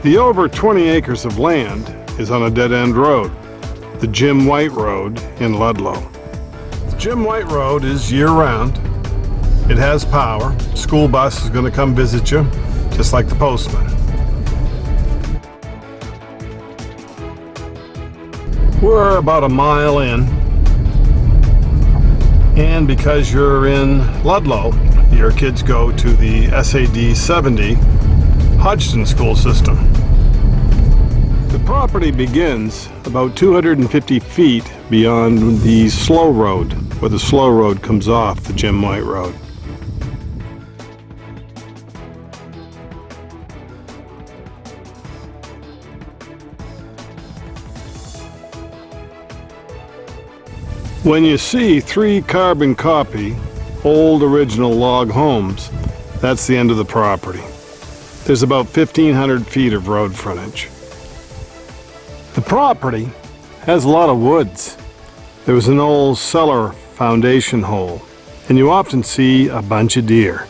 The over 20 acres of land is on a dead-end road, the Jim White Road in Ludlow. The Jim White Road is year-round. It has power. School bus is going to come visit you, just like the postman. We're about a mile in, and because you're in Ludlow, your kids go to the SAD 70 Hodgson school system. The property begins about 250 feet beyond the slow road, where the slow road comes off the Jim White Road. When you see 3 carbon copy, old original log homes, that's the end of the property. There's about 1,500 feet of road frontage. The property has a lot of woods. There was an old cellar foundation hole, and you often see a bunch of deer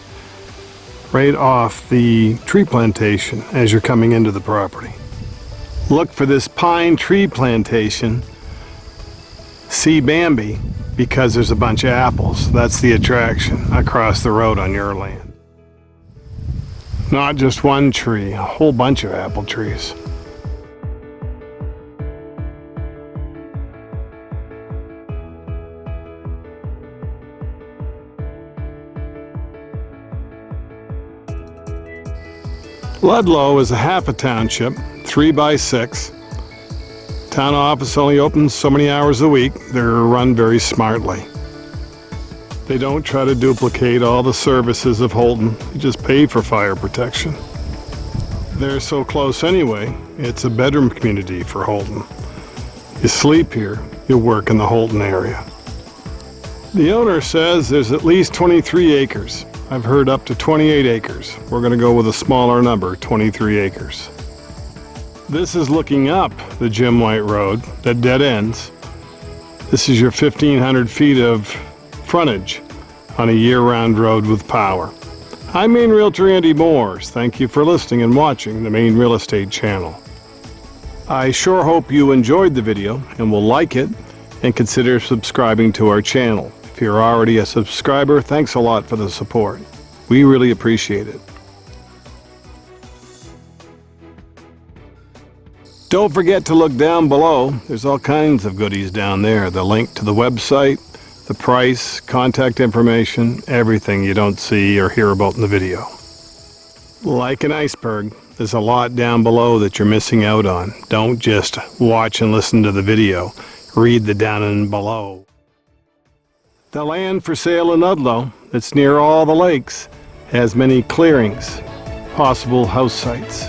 right off the tree plantation as you're coming into the property. Look for this pine tree plantation. See Bambi, because there's a bunch of apples. That's the attraction across the road on your land. Not just one tree, a whole bunch of apple trees. Ludlow is a half a township, 3 by 6. Town office only opens so many hours a week. They're run very smartly. They don't try to duplicate all the services of Holton. They just pay for fire protection. They're so close anyway, it's a bedroom community for Holton. You sleep here, you work in the Holton area. The owner says there's at least 23 acres. I've heard up to 28 acres. We're going to go with a smaller number, 23 acres. This is looking up the Jim White Road that dead ends. This is your 1,500 feet of frontage on a year-round road with power. I'm Maine Realtor Andy Mooers. Thank you for listening and watching the Maine Real Estate Channel. I sure hope you enjoyed the video and will like it and consider subscribing to our channel. If you're already a subscriber, thanks a lot for the support. We really appreciate it. Don't forget to look down below. There's all kinds of goodies down there. The link to the website, the price, contact information, everything you don't see or hear about in the video. Like an iceberg, there's a lot down below that you're missing out on. Don't just watch and listen to the video. Read the down and below. The land for sale in Ludlow, that's near all the lakes, has many clearings, possible house sites.